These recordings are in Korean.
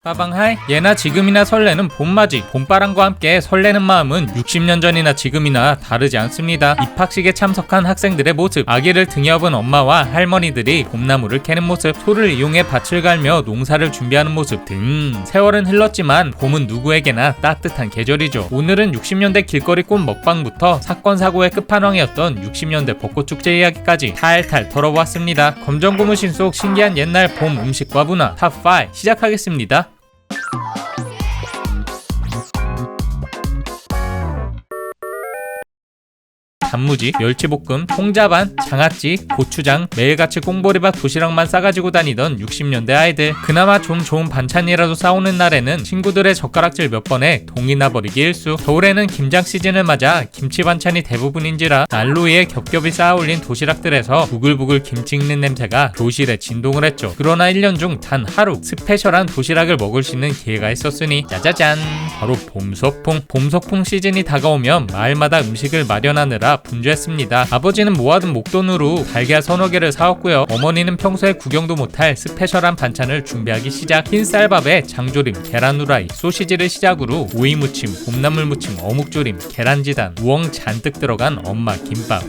빠방하이. 예나 지금이나 설레는 봄맞이. 봄바람과 함께 설레는 마음은 60년 전이나 지금이나 다르지 않습니다. 입학식에 참석한 학생들의 모습, 아기를 등에 업은 엄마와 할머니들이 봄나무를 캐는 모습, 소를 이용해 밭을 갈며 농사를 준비하는 모습 등. 세월은 흘렀지만 봄은 누구에게나 따뜻한 계절이죠. 오늘은 60년대 길거리 꽃 먹방부터 사건 사고의 끝판왕이었던 60년대 벚꽃축제 이야기까지 탈탈 털어보았습니다. 검정고무신 속 신기한 옛날 봄 음식과 문화 탑5 시작하겠습니다. 단무지, 멸치볶음, 홍자반, 장아찌, 고추장, 매일같이 꽁보리밥 도시락만 싸가지고 다니던 60년대 아이들. 그나마 좀 좋은 반찬이라도 싸우는 날에는 친구들의 젓가락질 몇 번에 동이 나버리기 일수. 겨울에는 김장 시즌을 맞아 김치 반찬이 대부분인지라 난로 위에 겹겹이 쌓아올린 도시락들에서 부글부글 김치 익는 냄새가 교실에 진동을 했죠. 그러나 1년 중 단 하루 스페셜한 도시락을 먹을 수 있는 기회가 있었으니 짜자잔, 바로 봄소풍. 봄소풍 시즌이 다가오면 마을마다 음식을 마련하느라 분주했습니다. 아버지는 모아둔 목돈으로 달걀 서너 개를 사왔고요. 어머니는 평소에 구경도 못할 스페셜한 반찬을 준비하기 시작. 흰 쌀밥에 장조림, 계란 후라이, 소시지를 시작으로 오이무침, 봄나물무침, 어묵조림, 계란지단, 우엉 잔뜩 들어간 엄마 김밥.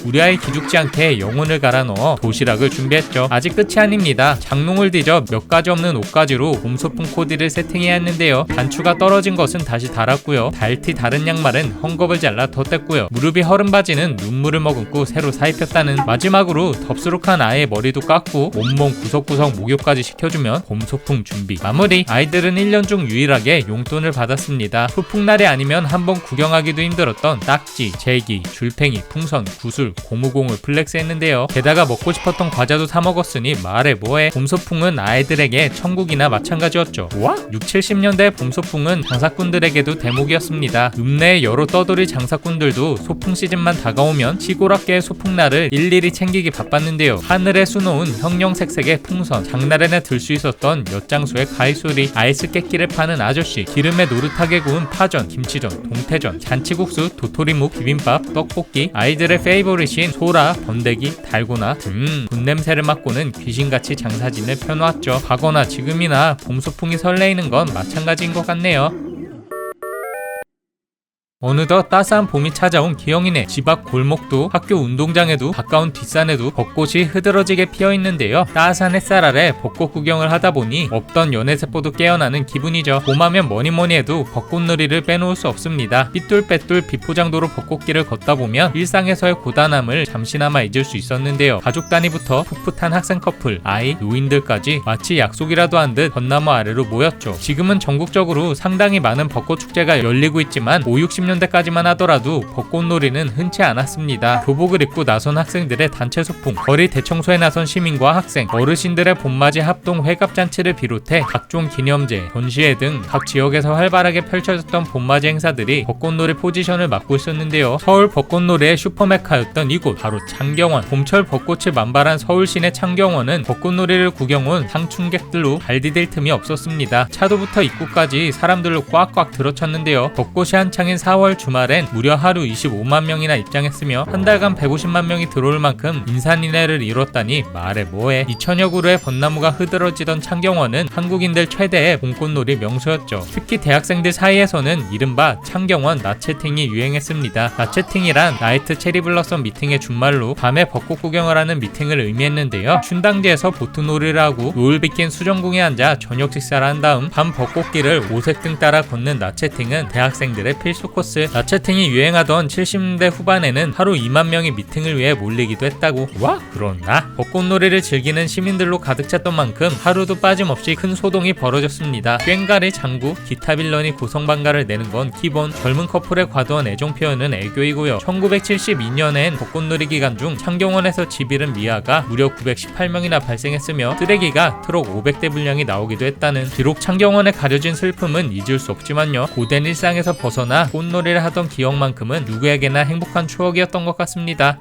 우리 아이 기죽지 않게 영혼을 갈아 넣어 도시락을 준비했죠. 아직 끝이 아닙니다. 장롱을 뒤져 몇 가지 없는 옷가지로 봄소풍 코디를 세팅해야 했는데요. 단추가 떨어진 것은 다시 달았고요. 달티 다른 양말은 헝겊을 잘라 덧댔고요. 무릎이 허른 바지는 눈물을 머금고 새로 사입혔다는. 마지막으로 덥수룩한 아이의 머리도 깎고 온몸 구석구석 목욕까지 시켜주면 봄소풍 준비 마무리. 아이들은 1년 중 유일하게 용돈을 받았습니다. 소풍날이 아니면 한번 구경하기도 힘들었던 딱지, 제기, 줄팽이, 풍선, 구슬, 고무공을 플렉스했는데요. 게다가 먹고 싶었던 과자도 사 먹었으니 말해 뭐해. 봄소풍은 아이들에게 천국이나 마찬가지였죠. 와? 6, 70년대 봄소풍은 장사꾼들에게도 대목이었습니다. 읍내의 여러 떠돌이 장사꾼들도 소풍 시즌만 다가오면 시골학계의 소풍날을 일일이 챙기기 바빴는데요. 하늘에 수놓은 형형색색의 풍선, 장날에나 들 수 있었던 몇 장소의 가위소리, 아이스 깨끼를 파는 아저씨, 기름에 노릇하게 구운 파전, 김치전, 동태전, 잔치국수, 도토리묵, 비빔밥, 떡볶이, 아이들의 페이보릿인 소라, 번데기, 달고나 등 돈냄새를 맡고는 귀신같이 장사진을 펴놓았죠. 과거나 지금이나 봄소풍이 설레이는 건 마찬가지인 것 같네요. 어느덧 따스한 봄이 찾아온 기영이네. 집 앞 골목도 학교 운동장에도 가까운 뒷산에도 벚꽃이 흐드러지게 피어있는데요. 따스한 햇살 아래 벚꽃 구경을 하다 보니 없던 연애세포도 깨어나는 기분이죠. 봄하면 뭐니뭐니 해도 벚꽃놀이를 빼놓을 수 없습니다. 삐뚤빼뚤 비포장도로 벚꽃길을 걷다 보면 일상에서의 고단함을 잠시나마 잊을 수 있었는데요. 가족 단위부터 풋풋한 학생 커플, 아이, 노인들까지 마치 약속이라도 한 듯 벚나무 아래로 모였죠. 지금은 전국적으로 상당히 많은 벚꽃축제가 열리고 있지만 5, 60년대까지만 하더라도 벚꽃놀이는 흔치 않았습니다. 교복을 입고 나선 학생들의 단체 소풍, 거리 대청소에 나선 시민과 학생, 어르신들의 봄맞이 합동 회갑잔치를 비롯해 각종 기념제, 전시회 등 각 지역에서 활발하게 펼쳐졌던 봄맞이 행사들이 벚꽃놀이 포지션을 맡고 있었는데요. 서울 벚꽃놀이의 슈퍼메카였던 이곳, 바로 창경원. 봄철 벚꽃이 만발한 서울 시내 창경원은 벚꽃놀이를 구경 온 상충객들로 발 디딜 틈이 없었습니다. 차도부터 입구까지 사람들로 꽉꽉 들어찼는데요. 벚꽃이 한창인 4월 주말엔 무려 하루 25만 명이나 입장했으며 한 달간 150만 명이 들어올 만큼 인산인해를 이뤘다니 말해 뭐해. 2천여 그루의 벚나무가 흐드러지던 창경원은 한국인들 최대의 봄꽃놀이 명소였죠. 특히 대학생들 사이에서는 이른바 창경원 나채팅이 유행했습니다. 나채팅이란 나이트 체리블러썸 미팅의 준말로 밤에 벚꽃 구경을 하는 미팅을 의미했는데요. 춘당지에서 보트놀이를 하고 노을 비낀 수정궁에 앉아 저녁 식사를 한 다음 밤 벚꽃길을 오색등 따라 걷는 나채팅은 대학생들의 필수 코스. 나채팅이 유행하던 70년대 후반에는 하루 2만 명이 미팅을 위해 몰리기도 했다고. 와? 그렇나? 벚꽃놀이를 즐기는 시민들로 가득 찼던 만큼 하루도 빠짐없이 큰 소동이 벌어졌습니다. 꽹가리, 장구, 기타 빌런이 고성방가를 내는 건 기본. 젊은 커플의 과도한 애정 표현은 애교이고요. 1972년엔 벚꽃놀이 기간 중 창경원에서 집 잃은 미아가 무려 918명이나 발생했으며 쓰레기가 트럭 500대 분량이 나오기도 했다는. 비록 창경원에 가려진 슬픔은 잊을 수 없지만요. 고된 일상에서 벗어나 꽃놀이를 하던 기억만큼은 누구에게나 행복한 추억이었던 것 같습니다.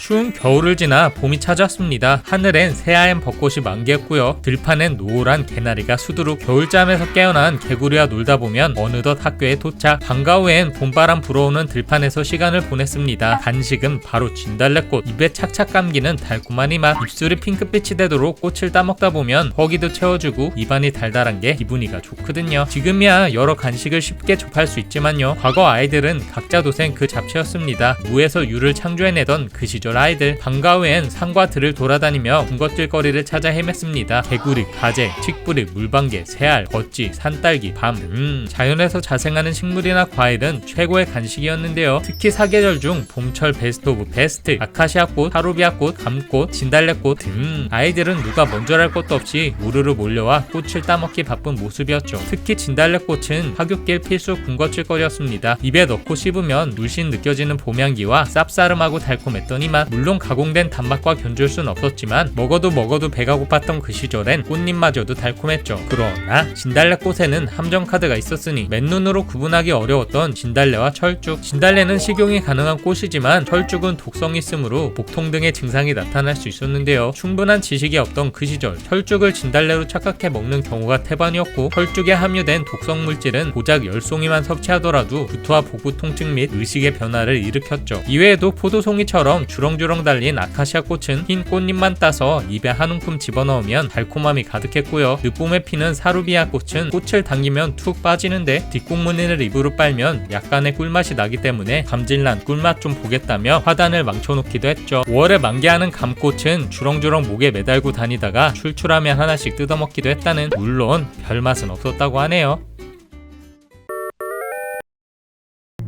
추운 겨울을 지나 봄이 찾아왔습니다. 하늘엔 새하얀 벚꽃이 만개했고요. 들판엔 노란 개나리가 수두룩. 겨울잠에서 깨어난 개구리와 놀다 보면 어느덧 학교에 도착. 방과 후엔 봄바람 불어오는 들판에서 시간을 보냈습니다. 간식은 바로 진달래꽃. 입에 착착 감기는 달콤한 이맛. 입술이 핑크빛이 되도록 꽃을 따먹다 보면 허기도 채워주고 입안이 달달한 게 기분이가 좋거든요. 지금이야 여러 간식을 쉽게 접할 수 있지만요. 과거 아이들은 각자 도생 그 잡채였습니다. 무에서 유를 창조해내던 그 시절 아이들. 방과 후엔 산과 들을 돌아다니며 군것질거리를 찾아 헤맸습니다. 개구리, 가재, 칡뿌리, 물방개, 새알, 어찌, 산딸기, 밤. 자연에서 자생하는 식물이나 과일은 최고의 간식이었는데요. 특히 사계절 중 봄철 베스트 오브 베스트. 아카시아꽃, 하루비아꽃, 감꽃, 진달래꽃 등 아이들은 누가 먼저랄 것도 없이 우르르 몰려와 꽃을 따먹기 바쁜 모습이었죠. 특히 진달래꽃은 하굣길 필수 군것질거리였습니다. 입에 넣고 씹으면 물씬 느껴지는 봄향기와 쌉싸름하고 달콤했던 이 맛. 물론 가공된 단맛과 견줄 순 없었지만 먹어도 배가 고팠던 그 시절엔 꽃잎마저도 달콤했죠. 그러나 진달래꽃에는 함정카드가 있었으니 맨눈으로 구분하기 어려웠던 진달래와 철쭉. 진달래는 식용이 가능한 꽃이지만 철쭉은 독성이 있으므로 복통 등의 증상이 나타날 수 있었는데요. 충분한 지식이 없던 그 시절 철쭉을 진달래로 착각해 먹는 경우가 태반이었고, 철쭉에 함유된 독성 물질은 고작 10송이만 섭취하더라도 구토와 복부 통증 및 의식의 변화를 일으켰죠. 이외에도 포도송이처럼 주렁주렁 달린 아카시아 꽃은 흰 꽃잎만 따서 입에 한 움큼 집어넣으면 달콤함이 가득했고요. 늦봄에 피는 사루비아 꽃은 꽃을 당기면 툭 빠지는데 뒷국무늬를 입으로 빨면 약간의 꿀맛이 나기 때문에 감질난 꿀맛 좀 보겠다며 화단을 망쳐놓기도 했죠. 5월에 만개하는 감꽃은 주렁주렁 목에 매달고 다니다가 출출하면 하나씩 뜯어먹기도 했다는, 물론 별맛은 없었다고 하네요.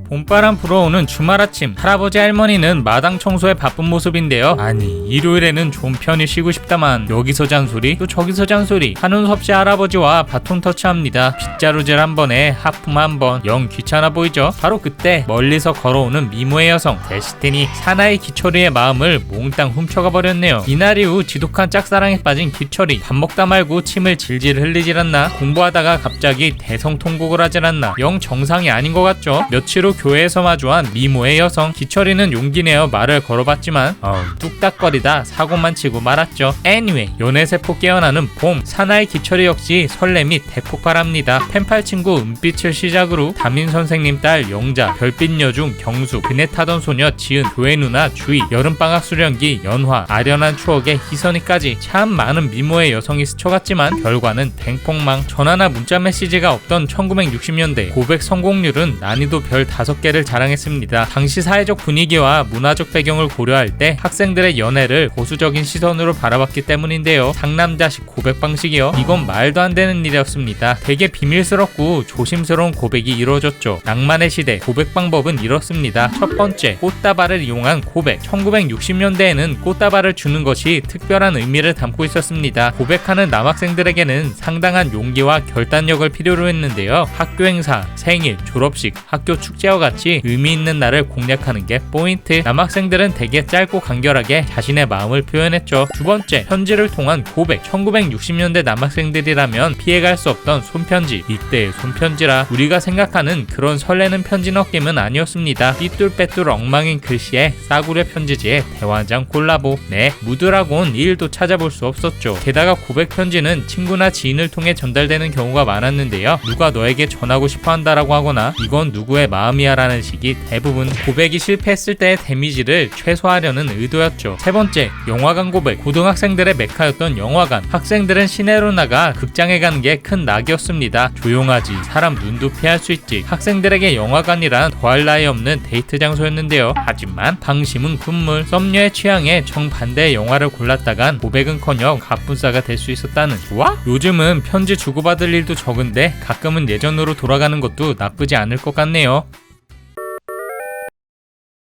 봄바람 불어오는 주말 아침, 할아버지 할머니는 마당 청소에 바쁜 모습인데요. 아니, 일요일에는 좀 편히 쉬고 싶다만 여기서 잔소리 또 저기서 잔소리 하는 수 없이 할아버지와 바톤 터치합니다. 빗자루질 한 번에 하품 한 번, 영 귀찮아 보이죠? 바로 그때 멀리서 걸어오는 미모의 여성 데스티니. 사나이 기철이의 마음을 몽땅 훔쳐가 버렸네요. 이날 이후 지독한 짝사랑에 빠진 기철이. 밥 먹다 말고 침을 질질 흘리질 않나? 공부하다가 갑자기 대성통곡을 하질 않나? 영 정상이 아닌 것 같죠? 며칠 후 교회에서 마주한 미모의 여성. 기철이는 용기 내어 말을 걸어봤지만 뚝딱거리다 사고만 치고 말았죠. Anyway, 연애세포 깨어나는 봄. 사나이 기철이 역시 설렘이 대폭발합니다. 펜팔 친구 은빛을 시작으로 담임 선생님 딸 영자, 별빛 여중 경수, 그네 타던 소녀 지은, 교회 누나 주희, 여름방학 수련기 연화, 아련한 추억의 희선이까지 참 많은 미모의 여성이 스쳐갔지만 결과는 댕폭망. 전화나 문자 메시지가 없던 1960년대 고백 성공률은 난이도 별 5개를 자랑했습니다. 당시 사회적 분위기와 문화적 배경을 고려할 때 학생들의 연애를 보수적인 시선으로 바라봤기 때문인데요. 상남자식 고백 방식이요? 이건 말도 안 되는 일이었습니다. 되게 비밀스럽고 조심스러운 고백이 이루어졌죠. 낭만의 시대, 고백 방법은 이렇습니다. 첫 번째, 꽃다발을 이용한 고백. 1960년대에는 꽃다발을 주는 것이 특별한 의미를 담고 있었습니다. 고백하는 남학생들에게는 상당한 용기와 결단력을 필요로 했는데요. 학교 행사, 생일, 졸업식, 학교 축제와 같이 의미 있는 날을 공략하는 게 포인트. 남학생들은 되게 짧고 간결하게 자신의 마음을 표현했죠. 두 번째, 편지를 통한 고백. 1960년대 남학생들이라면 피해갈 수 없던 손편지. 이때의 손편지라 우리가 생각하는 그런 설레는 편지 느낌은 아니었습니다. 삐뚤빼뚤 엉망인 글씨에 싸구려 편지지에 대환장 콜라보. 네, 무드라고는 1도 찾아볼 수 없었죠. 게다가 고백 편지는 친구나 지인을 통해 전달되는 경우가 많았는데요. 누가 너에게 전하고 싶어 한다라고 하거나 이건 누구의 마음이야 라는 식이 대부분. 고백이 실패했을 때의 데미지를 최소화하려는 의도였죠. 세 번째, 영화관 고백. 고등학생들의 메카였던 영화관. 학생들은 시내로 나가 극장에 가는 게 큰 낙이었습니다. 조용하지, 사람 눈도 피할 수 있지. 학생들에게 영화관이란 더할 나위 없는 데이트 장소였는데요. 하지만 방심은 군물. 썸녀의 취향에 정반대의 영화를 골랐다간 고백은커녕 갑분싸가 될 수 있었다는. 와? 요즘은 편지 주고받을 일도 적은데 가끔은 예전으로 돌아가는 것도 나쁘지 않을 것 같네요.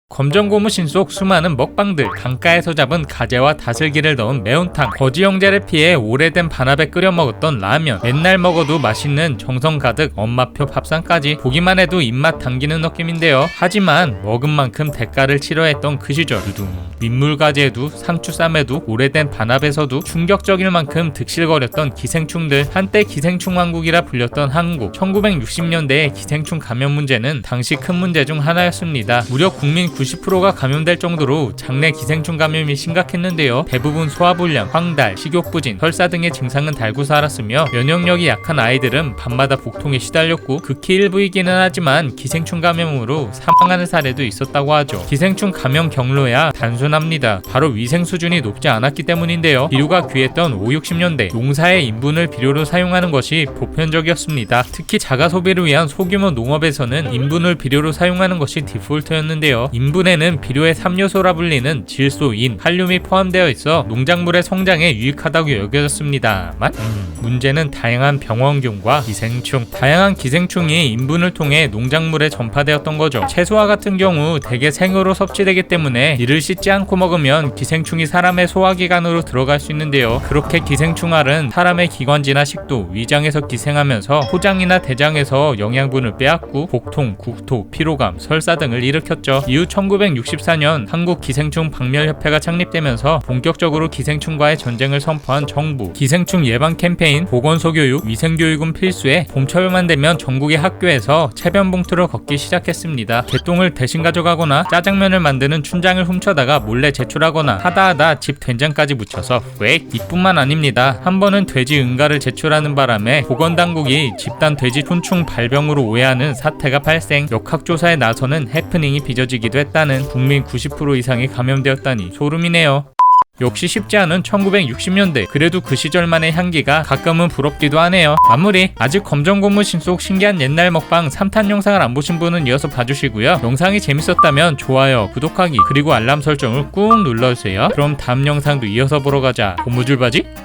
검정고무신 속 수많은 먹방들. 강가에서 잡은 가재와 다슬기를 넣은 매운탕, 거지 형제를 피해 오래된 반합에 끓여 먹었던 라면, 맨날 먹어도 맛있는 정성 가득 엄마표 밥상까지. 보기만 해도 입맛 당기는 느낌인데요. 하지만 먹은 만큼 대가를 치러야 했던 그 시절. 민물가재에도 상추쌈에도 오래된 반합에서도 충격적일 만큼 득실거렸던 기생충들. 한때 기생충 왕국이라 불렸던 한국. 1960년대의 기생충 감염 문제는 당시 큰 문제 중 하나였습니다. 무려 국민 90%가 감염될 정도로 장내 기생충 감염이 심각했는데요. 대부분 소화불량, 황달, 식욕부진, 설사 등의 증상은 달고 살았으며 면역력이 약한 아이들은 밤마다 복통에 시달렸고 극히 일부이기는 하지만 기생충 감염으로 사망하는 사례도 있었다고 하죠. 기생충 감염 경로야 단순합니다. 바로 위생 수준이 높지 않았기 때문인데요. 비료가 귀했던 5, 60년대 농사의 인분을 비료로 사용하는 것이 보편적이었습니다. 특히 자가 소비를 위한 소규모 농업에서는 인분을 비료로 사용하는 것이 디폴트였는데요. 인분에는 비료의 3요소라 불리는 질소, 인, 칼륨이 포함되어 있어 농작물의 성장에 유익하다고 여겨졌습니다만 문제는 다양한 병원균과 기생충. 다양한 기생충이 인분을 통해 농작물에 전파되었던 거죠. 채소와 같은 경우 대개 생으로 섭취되기 때문에 이를 씻지 않고 먹으면 기생충이 사람의 소화기관으로 들어갈 수 있는데요. 그렇게 기생충알은 사람의 기관지나 식도, 위장에서 기생하면서 포장이나 대장에서 영양분을 빼앗고 복통, 국토, 피로감, 설사 등을 일으켰죠. 이후 1964년 한국 기생충 박멸협회가 창립되면서 본격적으로 기생충과의 전쟁을 선포한 정부. 기생충 예방 캠페인, 보건소 교육, 위생교육은 필수에 봄철만 되면 전국의 학교에서 체변 봉투를 걷기 시작했습니다. 개똥을 대신 가져가거나 짜장면을 만드는 춘장을 훔쳐다가 몰래 제출하거나 하다하다 집 된장까지 묻혀서 왜? 이뿐만 아닙니다. 한 번은 돼지 응가를 제출하는 바람에 보건당국이 집단 돼지 촌충 발병으로 오해하는 사태가 발생. 역학조사에 나서는 해프닝이 빚어지기도 했다는. 국민 90% 이상이 감염되었다니 소름이네요. 역시 쉽지 않은 1960년대. 그래도 그 시절만의 향기가 가끔은 부럽기도 하네요. 마무리. 아직 검정 고무신 속 신기한 옛날 먹방 3탄 영상을 안 보신 분은 이어서 봐주시고요. 영상이 재밌었다면 좋아요, 구독하기, 그리고 알람 설정을 꾹 눌러주세요. 그럼 다음 영상도 이어서 보러 가자. 고무줄바지?